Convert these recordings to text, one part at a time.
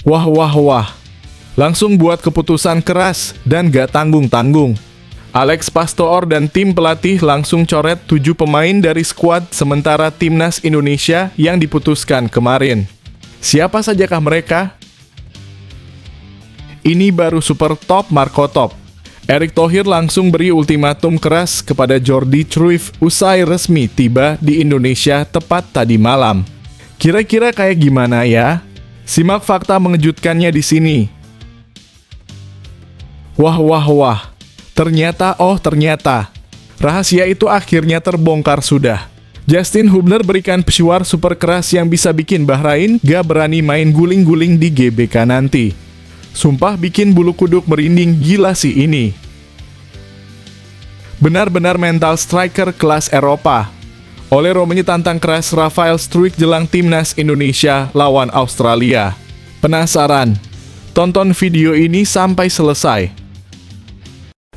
Wah wah wah, langsung buat keputusan keras dan gak tanggung-tanggung. Alex Pastoor dan tim pelatih langsung coret 7 pemain dari skuad sementara timnas Indonesia yang diputuskan kemarin. Siapa sajakah mereka? Ini baru super top Marco Top. Erick Thohir langsung beri ultimatum keras kepada Jordi Cruyff usai resmi tiba di Indonesia tepat tadi malam. Kira-kira kayak gimana ya? Simak fakta mengejutkannya di sini. Wah wah wah, ternyata rahasia itu akhirnya terbongkar sudah. Justin Hubner berikan pesuar super keras yang bisa bikin Bahrain gak berani main guling-guling di GBK nanti. Sumpah bikin bulu kuduk merinding, gila sih ini. Benar-benar mental striker kelas Eropa. Ole Romeni tantang keras Rafael Struijk jelang timnas Indonesia lawan Australia. Penasaran? Tonton video ini sampai selesai.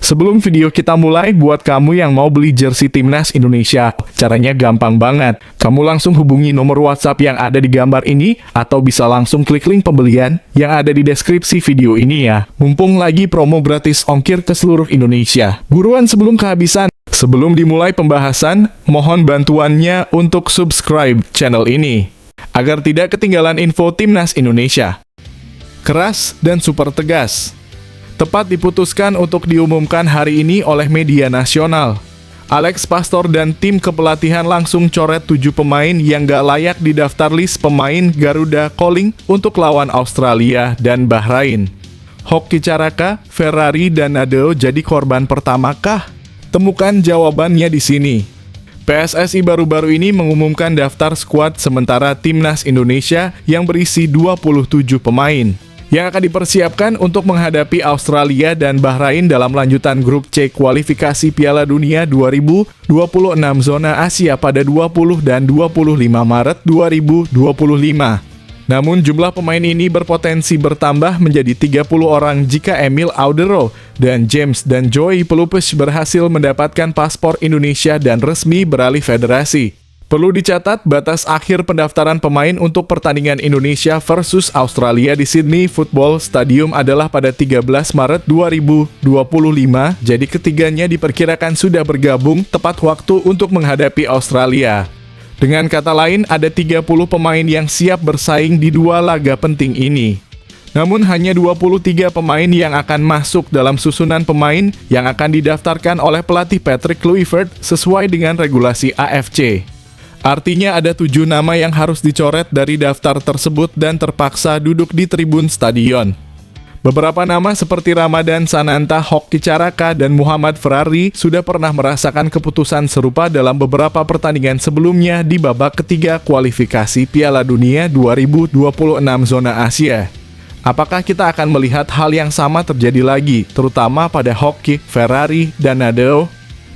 Sebelum video kita mulai, buat kamu yang mau beli jersey timnas Indonesia, caranya gampang banget. Kamu langsung hubungi nomor WhatsApp yang ada di gambar ini, atau bisa langsung klik link pembelian yang ada di deskripsi video ini ya. Mumpung lagi promo gratis ongkir ke seluruh Indonesia. Buruan sebelum kehabisan. Sebelum dimulai pembahasan, mohon bantuannya untuk subscribe channel ini, agar tidak ketinggalan info timnas Indonesia. Keras dan super tegas. Tepat diputuskan untuk diumumkan hari ini oleh media nasional. Alex Pastoor dan tim kepelatihan langsung coret 7 pemain yang gak layak di daftar list pemain Garuda Calling untuk lawan Australia dan Bahrain. Hoki Caraka, Ferrari, dan Nadeo jadi korban pertamakah? Temukan jawabannya di sini. PSSI baru-baru ini mengumumkan daftar skuad sementara timnas Indonesia yang berisi 27 pemain yang akan dipersiapkan untuk menghadapi Australia dan Bahrain dalam lanjutan grup C kualifikasi Piala Dunia 2026 zona Asia pada 20 dan 25 Maret 2025. Namun jumlah pemain ini berpotensi bertambah menjadi 30 orang jika Emil Audero dan James dan Joey Pelupes berhasil mendapatkan paspor Indonesia dan resmi beralih federasi. Perlu dicatat, batas akhir pendaftaran pemain untuk pertandingan Indonesia versus Australia di Sydney Football Stadium adalah pada 13 Maret 2025, jadi ketiganya diperkirakan sudah bergabung tepat waktu untuk menghadapi Australia. Dengan kata lain, ada 30 pemain yang siap bersaing di dua laga penting ini. Namun hanya 23 pemain yang akan masuk dalam susunan pemain yang akan didaftarkan oleh pelatih Patrick Kluivert sesuai dengan regulasi AFC. Artinya ada 7 nama yang harus dicoret dari daftar tersebut dan terpaksa duduk di tribun stadion. Beberapa nama seperti Ramadan Sananta, Hoki Caraka, dan Muhammad Ferrari sudah pernah merasakan keputusan serupa dalam beberapa pertandingan sebelumnya di babak ketiga kualifikasi Piala Dunia 2026 zona Asia. Apakah kita akan melihat hal yang sama terjadi lagi, terutama pada Hoki, Ferrari, dan Nadeo?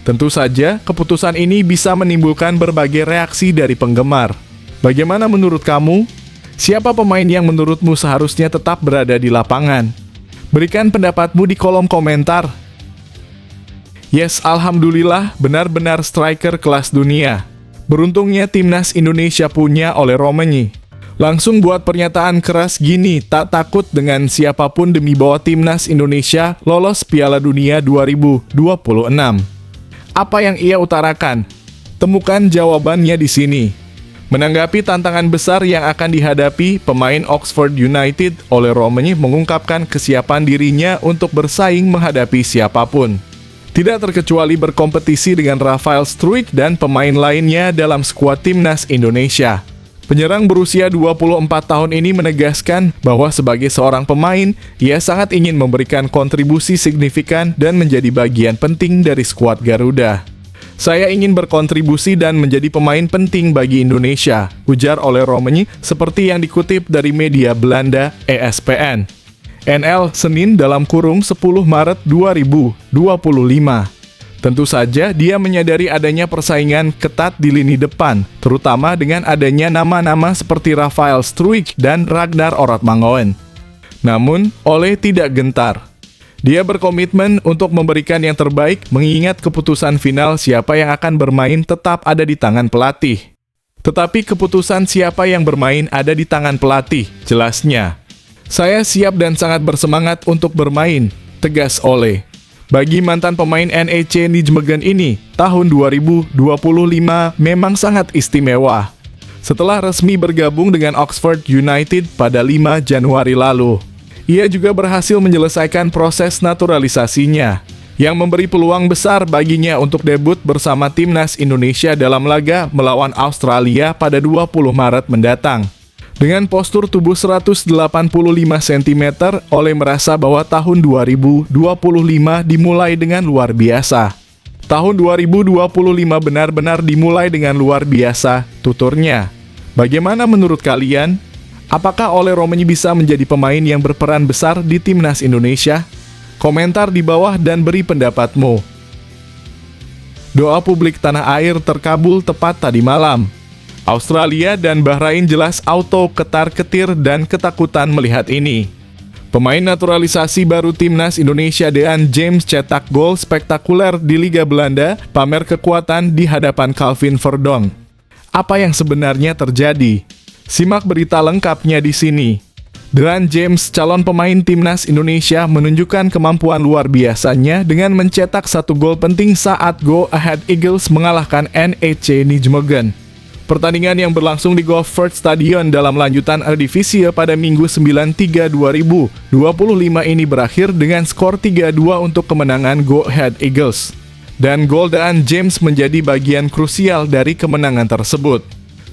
Tentu saja, keputusan ini bisa menimbulkan berbagai reaksi dari penggemar. Bagaimana menurut kamu? Siapa pemain yang menurutmu seharusnya tetap berada di lapangan? Berikan pendapatmu di kolom komentar. Yes, alhamdulillah, benar-benar striker kelas dunia. Beruntungnya timnas Indonesia punya Ole Romeni. Langsung buat pernyataan keras gini, tak takut dengan siapapun demi bawa timnas Indonesia lolos Piala Dunia 2026. Apa yang ia utarakan? Temukan jawabannya di sini. Menanggapi tantangan besar yang akan dihadapi pemain Oxford United, Ole Romeni mengungkapkan kesiapan dirinya untuk bersaing menghadapi siapapun. Tidak terkecuali berkompetisi dengan Rafael Struijk dan pemain lainnya dalam skuad timnas Indonesia. Penyerang berusia 24 tahun ini menegaskan bahwa sebagai seorang pemain, ia sangat ingin memberikan kontribusi signifikan dan menjadi bagian penting dari skuad Garuda. Saya ingin berkontribusi dan menjadi pemain penting bagi Indonesia, ujar Ole Romeni seperti yang dikutip dari media Belanda ESPN. NL Senin dalam kurung 10 Maret 2025. Tentu saja dia menyadari adanya persaingan ketat di lini depan, terutama dengan adanya nama-nama seperti Rafael Struijk dan Ragnar Oratmangoen. Namun, Ole tidak gentar. Dia berkomitmen untuk memberikan yang terbaik mengingat keputusan final siapa yang akan bermain tetap ada di tangan pelatih. Tetapi keputusan siapa yang bermain ada di tangan pelatih, jelasnya. Saya siap dan sangat bersemangat untuk bermain, tegas Ole. Bagi mantan pemain NEC Nijmegen ini, tahun 2025 memang sangat istimewa. Setelah resmi bergabung dengan Oxford United pada 5 Januari lalu, ia juga berhasil menyelesaikan proses naturalisasinya, yang memberi peluang besar baginya untuk debut bersama timnas Indonesia dalam laga melawan Australia pada 20 Maret mendatang. Dengan postur tubuh 185 cm, Ole merasa bahwa tahun 2025 dimulai dengan luar biasa. Tahun 2025 benar-benar dimulai dengan luar biasa, tuturnya. Bagaimana menurut kalian? Apakah Ole Romenyi bisa menjadi pemain yang berperan besar di timnas Indonesia? Komentar di bawah dan beri pendapatmu. Doa publik tanah air terkabul tepat tadi malam. Australia dan Bahrain jelas auto ketar-ketir dan ketakutan melihat ini. Pemain naturalisasi baru timnas Indonesia Dean James cetak gol spektakuler di Liga Belanda, pamer kekuatan di hadapan Calvin Verdonk. Apa yang sebenarnya terjadi? Simak berita lengkapnya di sini. Dean James, calon pemain timnas Indonesia, menunjukkan kemampuan luar biasanya dengan mencetak 1 gol penting saat Go Ahead Eagles mengalahkan NEC Nijmegen. Pertandingan yang berlangsung di Gofert Stadion dalam lanjutan Eredivisie pada Minggu 9/3/2025 ini berakhir dengan skor 3-2 untuk kemenangan Go Ahead Eagles. Dan gol Dean James menjadi bagian krusial dari kemenangan tersebut.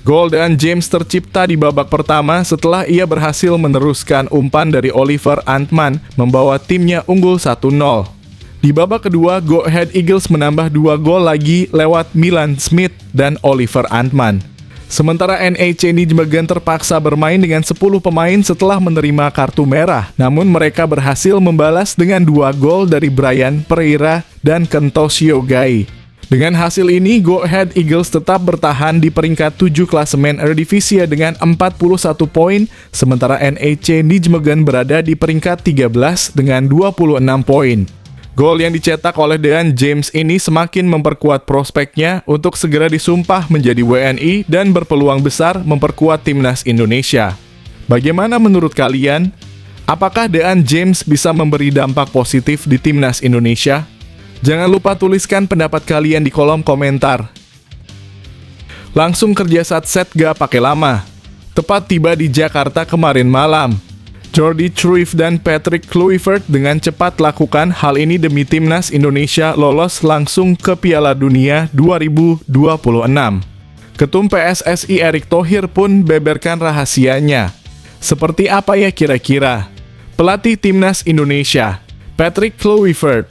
Gol Dean James tercipta di babak pertama setelah ia berhasil meneruskan umpan dari Oliver Antman membawa timnya unggul 1-0. Di babak kedua, Go Ahead Eagles menambah 2 gol lagi lewat Milan Smith dan Oliver Antman. Sementara NEC Nijmegen terpaksa bermain dengan 10 pemain setelah menerima kartu merah, namun mereka berhasil membalas dengan 2 gol dari Brian Pereira dan Kentosio Gai. Dengan hasil ini, Go Ahead Eagles tetap bertahan di peringkat 7 klasemen Eredivisie dengan 41 poin, sementara NEC Nijmegen berada di peringkat 13 dengan 26 poin. Gol yang dicetak oleh Dean James ini semakin memperkuat prospeknya untuk segera disumpah menjadi WNI dan berpeluang besar memperkuat timnas Indonesia. Bagaimana menurut kalian? Apakah Dean James bisa memberi dampak positif di timnas Indonesia? Jangan lupa tuliskan pendapat kalian di kolom komentar. Langsung kerja set gak pakai lama. Tepat tiba di Jakarta kemarin malam. Jordi Cruyff dan Patrick Kluivert dengan cepat lakukan hal ini demi timnas Indonesia lolos langsung ke Piala Dunia 2026. Ketum PSSI Erick Thohir pun beberkan rahasianya. Seperti apa ya kira-kira? Pelatih timnas Indonesia, Patrick Kluivert,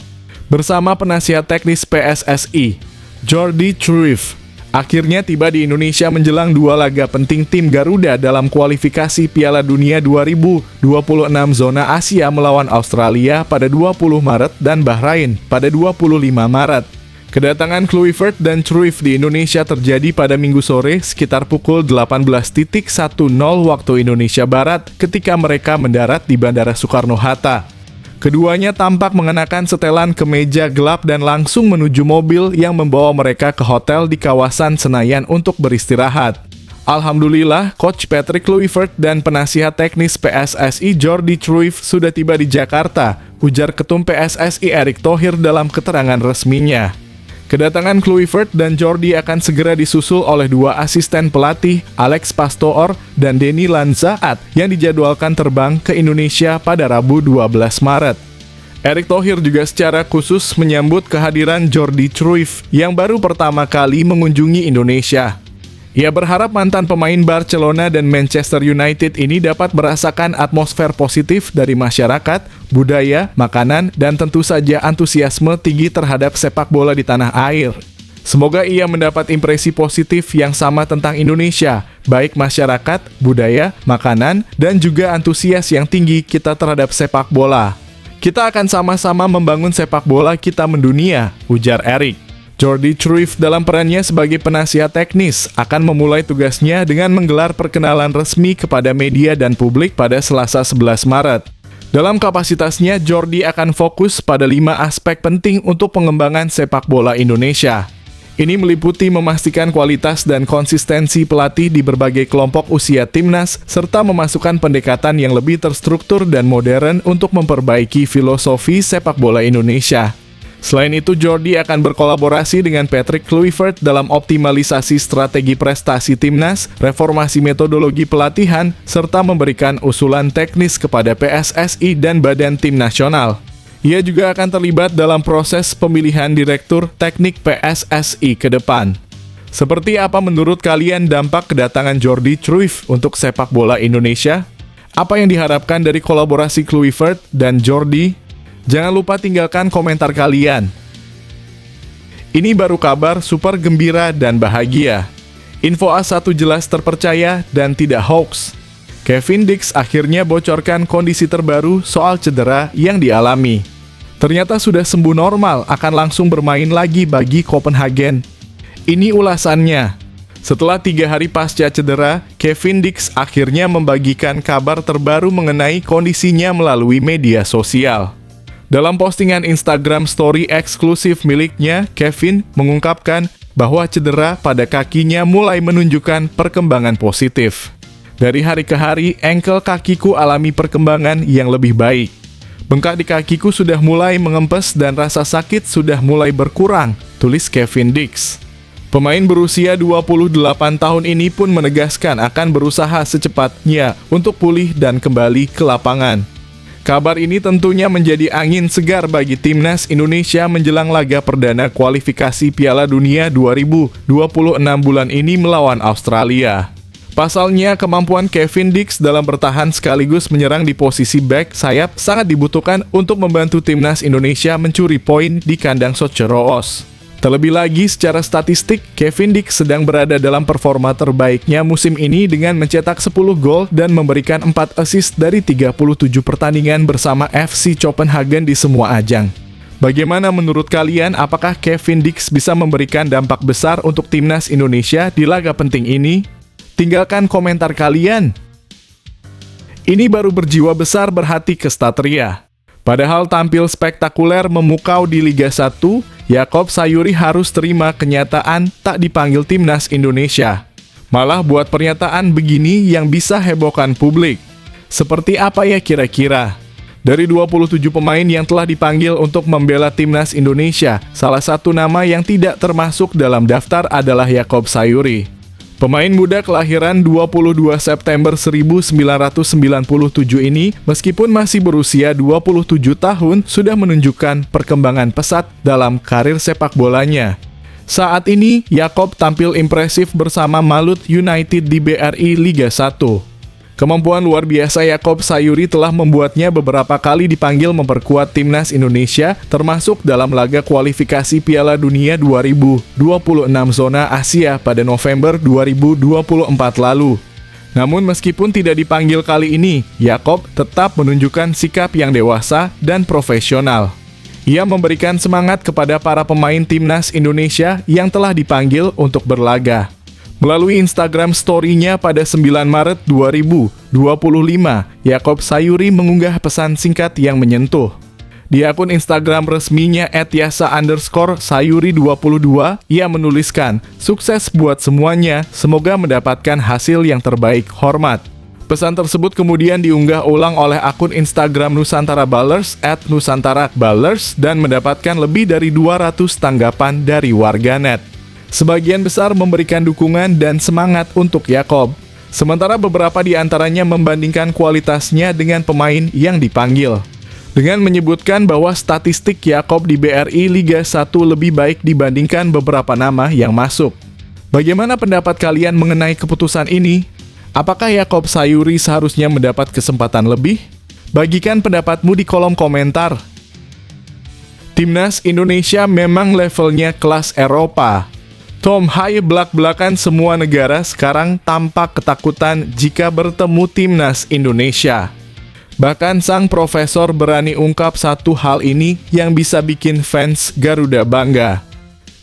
bersama penasihat teknis PSSI, Jordi Cruyff, akhirnya tiba di Indonesia menjelang 2 laga penting tim Garuda dalam kualifikasi Piala Dunia 2026 zona Asia melawan Australia pada 20 Maret dan Bahrain pada 25 Maret. Kedatangan Kluivert dan Cruyff di Indonesia terjadi pada Minggu sore sekitar pukul 18.10 waktu Indonesia Barat ketika mereka mendarat di Bandara Soekarno-Hatta. Keduanya tampak mengenakan setelan kemeja gelap dan langsung menuju mobil yang membawa mereka ke hotel di kawasan Senayan untuk beristirahat. Alhamdulillah, Coach Patrick Kluivert dan penasihat teknis PSSI Jordi Cruyff sudah tiba di Jakarta, ujar Ketum PSSI Erick Thohir dalam keterangan resminya. Kedatangan Kluivert dan Jordi akan segera disusul oleh 2 asisten pelatih, Alex Pastoor dan Denny Lanzaat, yang dijadwalkan terbang ke Indonesia pada Rabu 12 Maret. Erick Thohir juga secara khusus menyambut kehadiran Jordi Cruyff yang baru pertama kali mengunjungi Indonesia. Ia berharap mantan pemain Barcelona dan Manchester United ini dapat merasakan atmosfer positif dari masyarakat, budaya, makanan, dan tentu saja antusiasme tinggi terhadap sepak bola di tanah air. Semoga ia mendapat impresi positif yang sama tentang Indonesia, baik masyarakat, budaya, makanan, dan juga antusias yang tinggi kita terhadap sepak bola. Kita akan sama-sama membangun sepak bola kita mendunia, ujar Erick. Jordi Cruyff dalam perannya sebagai penasihat teknis akan memulai tugasnya dengan menggelar perkenalan resmi kepada media dan publik pada Selasa 11 Maret. Dalam kapasitasnya, Jordi akan fokus pada 5 aspek penting untuk pengembangan sepak bola Indonesia. Ini meliputi memastikan kualitas dan konsistensi pelatih di berbagai kelompok usia timnas, serta memasukkan pendekatan yang lebih terstruktur dan modern untuk memperbaiki filosofi sepak bola Indonesia. Selain itu, Jordi akan berkolaborasi dengan Patrick Kluivert dalam optimalisasi strategi prestasi timnas, reformasi metodologi pelatihan, serta memberikan usulan teknis kepada PSSI dan Badan Tim Nasional. Ia juga akan terlibat dalam proses pemilihan Direktur Teknik PSSI ke depan. Seperti apa menurut kalian dampak kedatangan Jordi Cruyff untuk sepak bola Indonesia? Apa yang diharapkan dari kolaborasi Kluivert dan Jordi? Jangan lupa tinggalkan komentar kalian. Ini baru kabar super gembira dan bahagia. Info A1 jelas terpercaya dan tidak hoax. Kevin Dix akhirnya bocorkan kondisi terbaru soal cedera yang dialami. Ternyata sudah sembuh normal, akan langsung bermain lagi bagi Copenhagen. Ini ulasannya. Setelah 3 hari pasca cedera, Kevin Dix akhirnya membagikan kabar terbaru mengenai kondisinya melalui media sosial. Dalam postingan Instagram story eksklusif miliknya, Kevin mengungkapkan bahwa cedera pada kakinya mulai menunjukkan perkembangan positif. Dari hari ke hari, engkel kakiku alami perkembangan yang lebih baik. Bengkak di kakiku sudah mulai mengempes dan rasa sakit sudah mulai berkurang, tulis Kevin Dix. Pemain berusia 28 tahun ini pun menegaskan akan berusaha secepatnya untuk pulih dan kembali ke lapangan. Kabar ini tentunya menjadi angin segar bagi timnas Indonesia menjelang laga perdana kualifikasi Piala Dunia 2026 bulan ini melawan Australia. Pasalnya, kemampuan Kevin Dix dalam bertahan sekaligus menyerang di posisi back sayap sangat dibutuhkan untuk membantu timnas Indonesia mencuri poin di kandang Socceroos. Terlebih lagi, secara statistik, Kevin Dix sedang berada dalam performa terbaiknya musim ini dengan mencetak 10 gol dan memberikan 4 assist dari 37 pertandingan bersama FC Copenhagen di semua ajang. Bagaimana menurut kalian, apakah Kevin Dix bisa memberikan dampak besar untuk timnas Indonesia di laga penting ini? Tinggalkan komentar kalian. Ini baru berjiwa besar berhati Kesatria. Padahal tampil spektakuler memukau di Liga 1, Yakob Sayuri harus terima kenyataan tak dipanggil timnas Indonesia. Malah buat pernyataan begini yang bisa hebohkan publik. Seperti apa ya kira-kira? Dari 27 pemain yang telah dipanggil untuk membela timnas Indonesia, salah satu nama yang tidak termasuk dalam daftar adalah Yakob Sayuri. Pemain muda kelahiran 22 September 1997 ini, meskipun masih berusia 27 tahun, sudah menunjukkan perkembangan pesat dalam karir sepak bolanya. Saat ini, Yakob tampil impresif bersama Malut United di BRI Liga 1. Kemampuan luar biasa Yakob Sayuri telah membuatnya beberapa kali dipanggil memperkuat timnas Indonesia, termasuk dalam laga kualifikasi Piala Dunia 2026 zona Asia pada November 2024 lalu. Namun meskipun tidak dipanggil kali ini, Yakob tetap menunjukkan sikap yang dewasa dan profesional. Ia memberikan semangat kepada para pemain timnas Indonesia yang telah dipanggil untuk berlaga. Melalui Instagram story-nya pada 9 Maret 2025, Yakob Sayuri mengunggah pesan singkat yang menyentuh. Di akun Instagram resminya @yasa_sayuri22, ia menuliskan, "Sukses buat semuanya, semoga mendapatkan hasil yang terbaik, hormat." Pesan tersebut kemudian diunggah ulang oleh akun Instagram Nusantara Ballers @NusantaraBallers dan mendapatkan lebih dari 200 tanggapan dari warganet. Sebagian besar memberikan dukungan dan semangat untuk Yakob. Sementara beberapa di antaranya membandingkan kualitasnya dengan pemain yang dipanggil. Dengan menyebutkan bahwa statistik Yakob di BRI Liga 1 lebih baik dibandingkan beberapa nama yang masuk. Bagaimana pendapat kalian mengenai keputusan ini? Apakah Yakob Sayuri seharusnya mendapat kesempatan lebih? Bagikan pendapatmu di kolom komentar. Timnas Indonesia memang levelnya kelas Eropa. Tom Haye belak-belakan semua negara sekarang tampak ketakutan jika bertemu timnas Indonesia. Bahkan sang profesor berani ungkap satu hal ini yang bisa bikin fans Garuda bangga.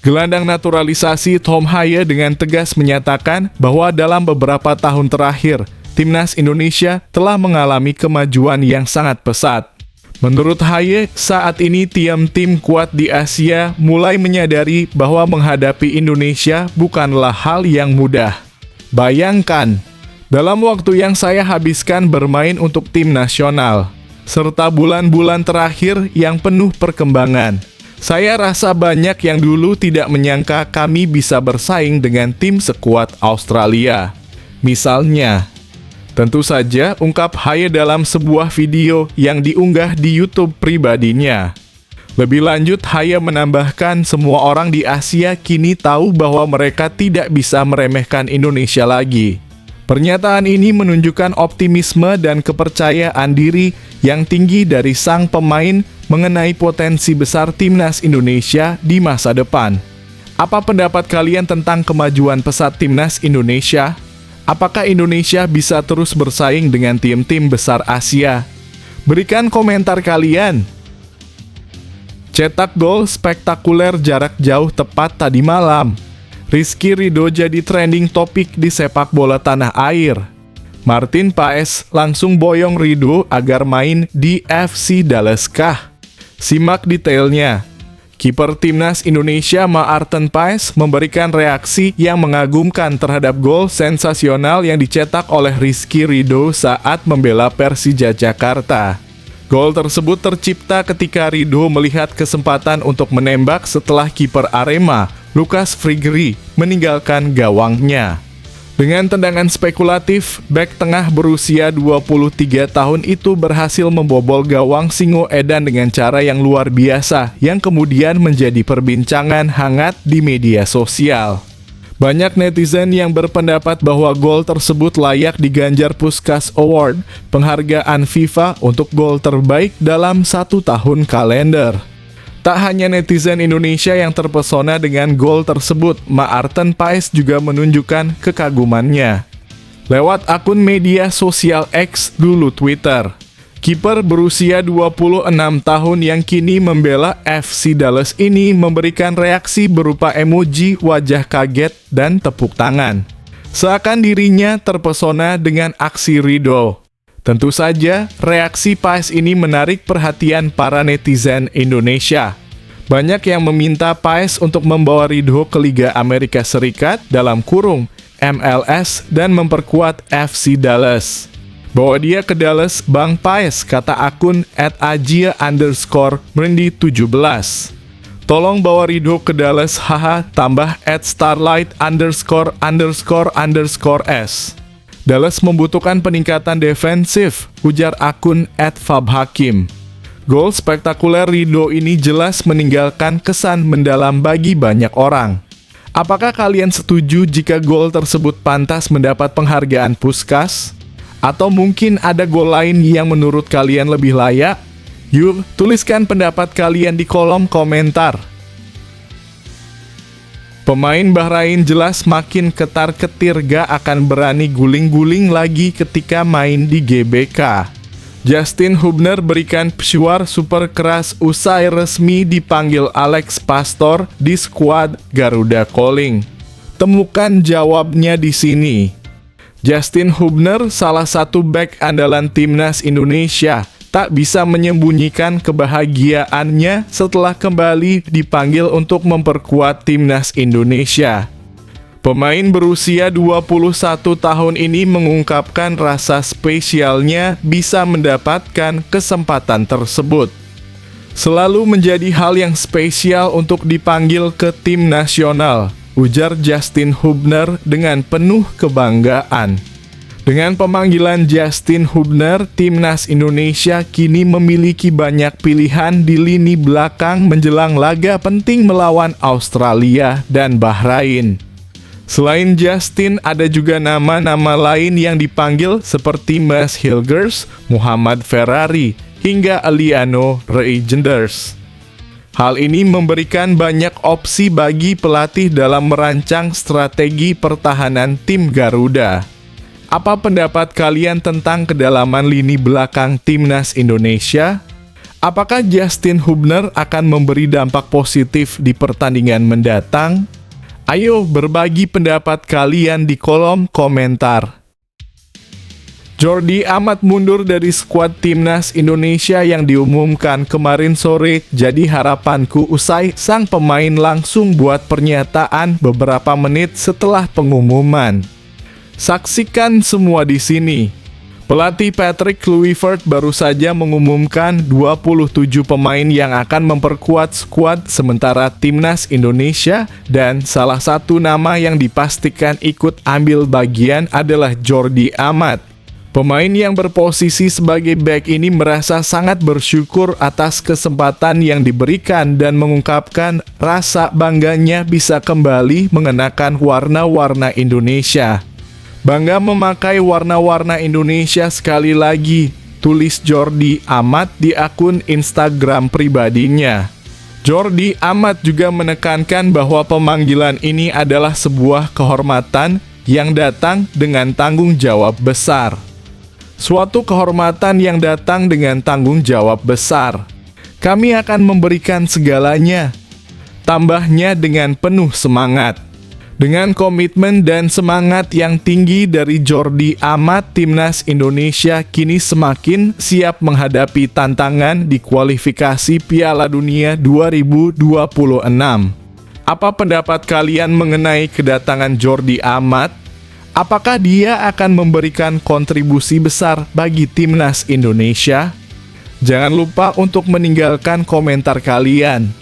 Gelandang naturalisasi Tom Haye dengan tegas menyatakan bahwa dalam beberapa tahun terakhir, timnas Indonesia telah mengalami kemajuan yang sangat pesat. Menurut Haye, saat ini tim-tim kuat di Asia mulai menyadari bahwa menghadapi Indonesia bukanlah hal yang mudah. Bayangkan, dalam waktu yang saya habiskan bermain untuk tim nasional, serta bulan-bulan terakhir yang penuh perkembangan, saya rasa banyak yang dulu tidak menyangka kami bisa bersaing dengan tim sekuat Australia. Misalnya, tentu saja ungkap Haye dalam sebuah video yang diunggah di YouTube pribadinya. Lebih lanjut, Haye menambahkan semua orang di Asia kini tahu bahwa mereka tidak bisa meremehkan Indonesia lagi. Pernyataan ini menunjukkan optimisme dan kepercayaan diri yang tinggi dari sang pemain mengenai potensi besar timnas Indonesia di masa depan. Apa pendapat kalian tentang kemajuan pesat timnas Indonesia? Apakah Indonesia bisa terus bersaing dengan tim-tim besar Asia? Berikan komentar kalian. Cetak gol spektakuler jarak jauh tepat tadi malam. Rizky Ridho jadi trending topik di sepak bola tanah air. Martin Paes langsung boyong Ridho agar main di FC Dallas kah? Simak detailnya. Kiper timnas Indonesia Maarten Paes memberikan reaksi yang mengagumkan terhadap gol sensasional yang dicetak oleh Rizky Ridho saat membela Persija Jakarta. Gol tersebut tercipta ketika Ridho melihat kesempatan untuk menembak setelah kiper Arema, Lucas Frigeri, meninggalkan gawangnya. Dengan tendangan spekulatif, bek tengah berusia 23 tahun itu berhasil membobol gawang Singoedan dengan cara yang luar biasa, yang kemudian menjadi perbincangan hangat di media sosial. Banyak netizen yang berpendapat bahwa gol tersebut layak diganjar Puskás Award, penghargaan FIFA untuk gol terbaik dalam 1 tahun kalender. Tak hanya netizen Indonesia yang terpesona dengan gol tersebut, Maarten Paes juga menunjukkan kekagumannya. Lewat akun media sosial X, dulu Twitter, kiper berusia 26 tahun yang kini membela FC Dallas ini memberikan reaksi berupa emoji wajah kaget dan tepuk tangan. Seakan dirinya terpesona dengan aksi Ridho. Tentu saja, reaksi Paes ini menarik perhatian para netizen Indonesia. Banyak yang meminta Paes untuk membawa Ridho ke Liga Amerika Serikat dalam kurung MLS dan memperkuat FC Dallas. Bawa dia ke Dallas, Bang Paes, kata akun @ajia_merendi17. Tolong bawa Ridho ke Dallas, haha, tambah @starlight___s. Dallas membutuhkan peningkatan defensif, ujar akun @fabhakim. Gol spektakuler Ridho ini jelas meninggalkan kesan mendalam bagi banyak orang. Apakah kalian setuju jika gol tersebut pantas mendapat penghargaan Puskás? Atau mungkin ada gol lain yang menurut kalian lebih layak? Yuk, tuliskan pendapat kalian di kolom komentar. Pemain Bahrain jelas makin ketar-ketir gak akan berani guling-guling lagi ketika main di GBK. Justin Hubner berikan pesuar super keras usai resmi dipanggil Alex Pastor di skuad Garuda Calling. Temukan jawabnya di sini. Justin Hubner, salah satu bek andalan timnas Indonesia, tak bisa menyembunyikan kebahagiaannya setelah kembali dipanggil untuk memperkuat timnas Indonesia. Pemain berusia 21 tahun ini mengungkapkan rasa spesialnya bisa mendapatkan kesempatan tersebut. Selalu menjadi hal yang spesial untuk dipanggil ke tim nasional, ujar Justin Hubner dengan penuh kebanggaan. Dengan pemanggilan Justin Hubner, timnas Indonesia kini memiliki banyak pilihan di lini belakang menjelang laga penting melawan Australia dan Bahrain. Selain Justin, ada juga nama-nama lain yang dipanggil seperti Mads Hilgers, Muhammad Ferrari, hingga Aliano Reijenders. Hal ini memberikan banyak opsi bagi pelatih dalam merancang strategi pertahanan tim Garuda. Apa pendapat kalian tentang kedalaman lini belakang timnas Indonesia? Apakah Justin Hubner akan memberi dampak positif di pertandingan mendatang? Ayo berbagi pendapat kalian di kolom komentar. Jordi Amat mundur dari skuad timnas Indonesia yang diumumkan kemarin sore, jadi harapanku usai sang pemain langsung buat pernyataan beberapa menit setelah pengumuman. Saksikan semua di sini. Pelatih Patrick Kluivert baru saja mengumumkan 27 pemain yang akan memperkuat skuad sementara timnas Indonesia, dan salah satu nama yang dipastikan ikut ambil bagian adalah Jordi Amat. Pemain yang berposisi sebagai bek ini merasa sangat bersyukur atas kesempatan yang diberikan dan mengungkapkan rasa bangganya bisa kembali mengenakan warna-warna Indonesia. Bangga memakai warna-warna Indonesia sekali lagi, tulis Jordi Amat di akun Instagram pribadinya. Jordi Amat juga menekankan bahwa pemanggilan ini adalah sebuah kehormatan yang datang dengan tanggung jawab besar. Suatu kehormatan yang datang dengan tanggung jawab besar. Kami akan memberikan segalanya. Tambahnya dengan penuh semangat. Dengan komitmen dan semangat yang tinggi dari Jordi Amat, timnas Indonesia kini semakin siap menghadapi tantangan di kualifikasi Piala Dunia 2026. Apa pendapat kalian mengenai kedatangan Jordi Amat? Apakah dia akan memberikan kontribusi besar bagi timnas Indonesia? Jangan lupa untuk meninggalkan komentar kalian.